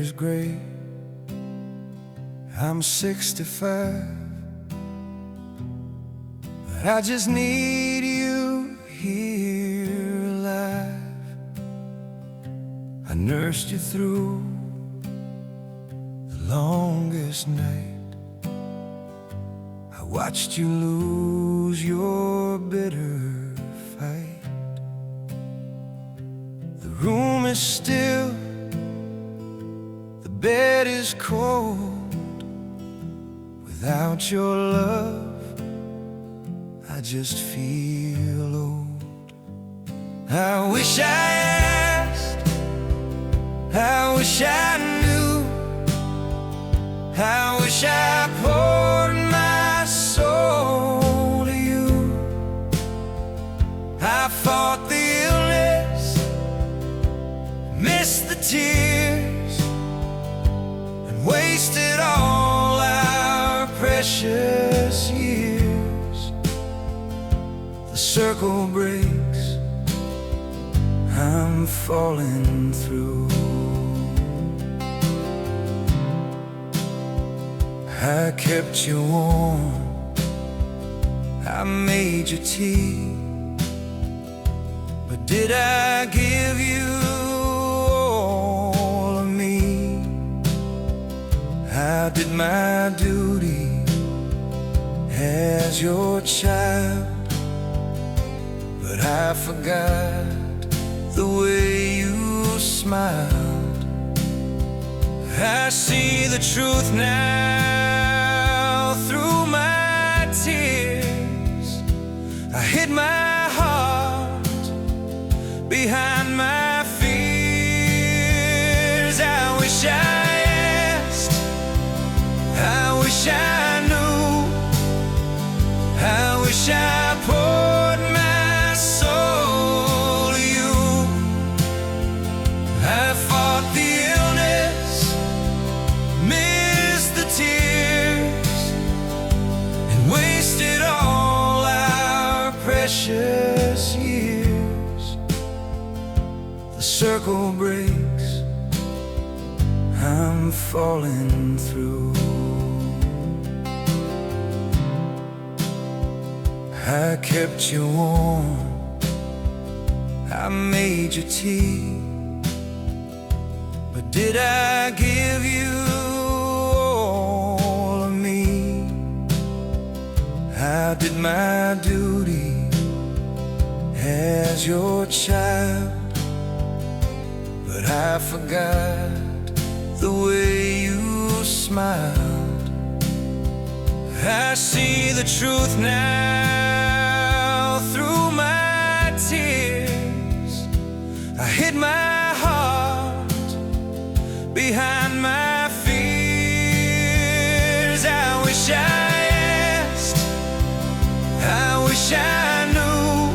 is great. I'm 65, but I just need you here alive. I nursed you through the longest night. I watched you lose your bitter fight. The room is still, the bed is cold. Without your love, I just feel old. I wish I asked, I wish I knew, I wish I poured my soul to you. I fought the illness, missed the tears, and wasted all our precious years. The circle breaks, I'm falling through. I kept you warm, I made you tea, but did I give you all of me? I did my duty as your child, but I forgot the way you smiled. I see the truth now through my tears. I hid my heart behind my fears. I wish I asked, I wish I knew, I wish I poured my soul to you. I fought the illness, missed the tears, and wasted all our precious years. The circle breaks, I'm falling through. I kept you warm, I made you tea, but did I give you all of me? I did my duty as your child, but I forgot the way you smiled. I see the truth now through my tears. I hid my heart behind my fears. I wish I asked, I wish I knew,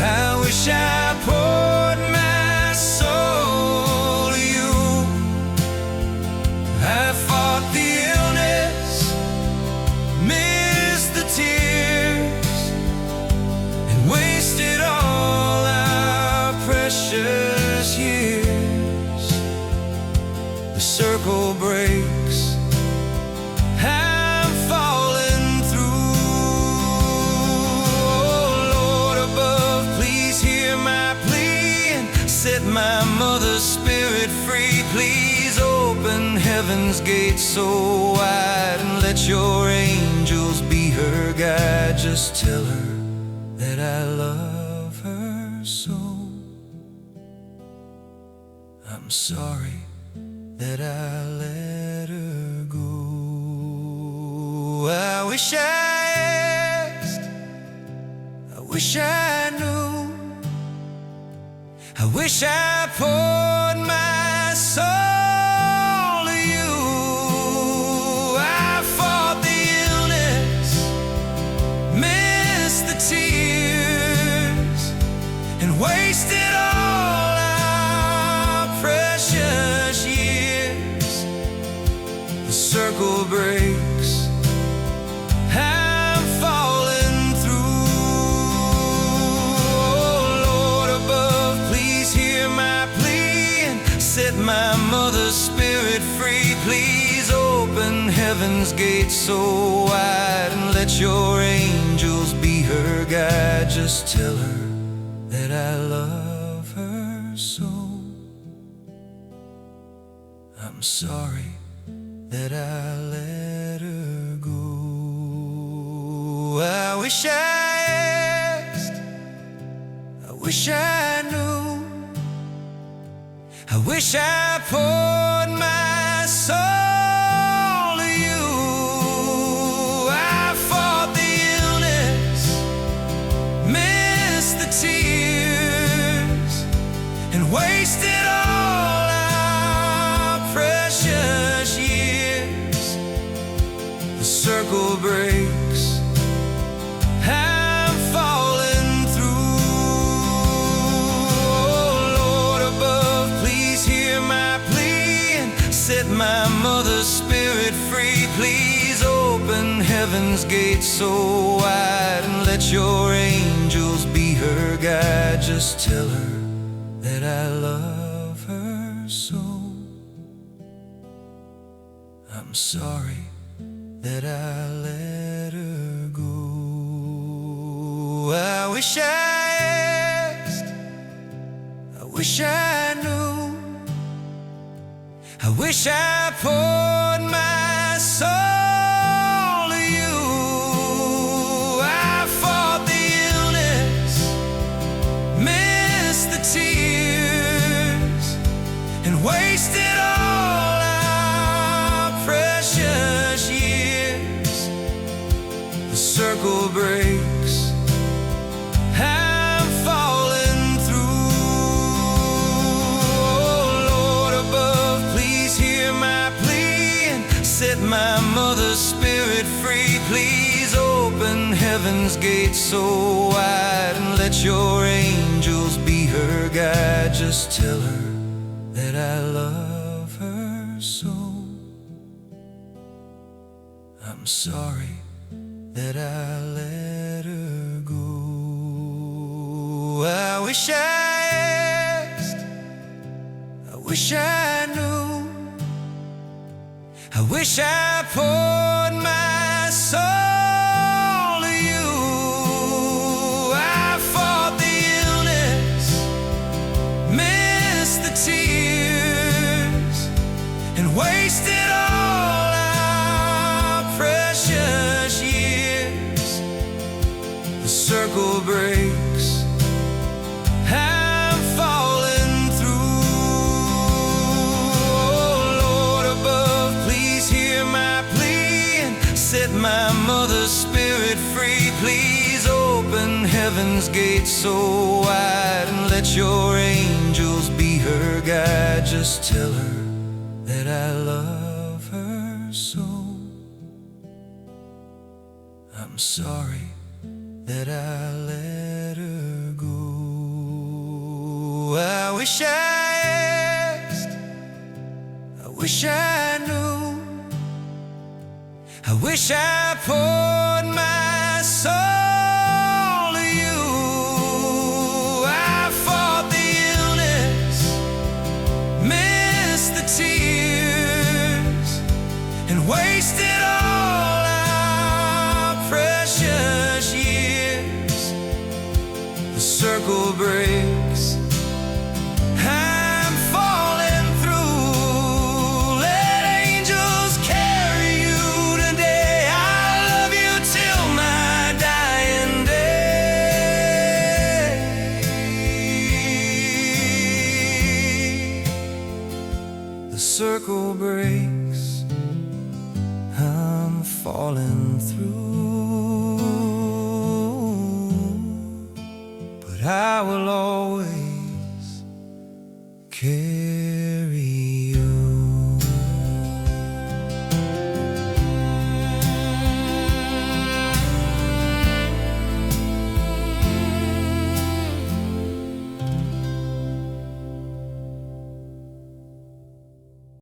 I wish I poured my soul to you. I fought the illness, missed the tears, and wasted all our precious years. The circle breaks, I'm falling through. Oh Lord above, please hear my plea and set my mother's spirit free. Please open heaven's gate so wide and let your angels be her guide. Just tell her that I love her so. I'm sorry that I let her go. I wish I asked, I wish I knew, I wish I poured my soul to you. I fought the illness, missed the tears, and wasted all our precious years. The circle breaks, I'm falling through. Oh Lord above, please hear my plea and set my mother please open heaven's gate so wide and let your angels be her guide. Just tell her that I love her so. I'm sorry that I let her go. I wish I asked, I wish I knew, I wish I poured my soul to you. I fought the illness, missed the tears, and wasted all our precious years. The circle breaks, I'm falling through. Oh Lord above, please hear my plea and set my mother's spirit free. Please open heaven's gate so wide and let your angels be her guide. Just tell her that I love her so. I'm sorry that I let her go. I wish I asked, I wish I knew, I wish I poured my soul to you. I fought the illness, missed the tears, and wasted all our precious years. The circle breaks, I'm falling through. Oh Lord above, please hear my plea and set my mother's spirit free. Please open heaven's gate so wide and let your angels be her guide. Just tell her that I love her so. I'm sorry that I let her go. I wish I asked, I wish I knew, I wish I poured my soul to you. I fought the illness, missed the tears, and wasted all our precious years. The circle breaks, I'm falling through. Oh Lord above, please hear my plea and set my mother's spirit free. Please open heaven's gate so wide and let your angels be her guide. Just tell her that I love her so. I'm sorry that I let her go. I wish I asked, I wish I knew, I wish I poured my soul to you. I fought the illness, missed the tears, and wasted all our precious years. The circle breaks, I'm falling through. Let angels carry you today. I love you till my dying day. The circle breaks, I'm falling through, but I will always care.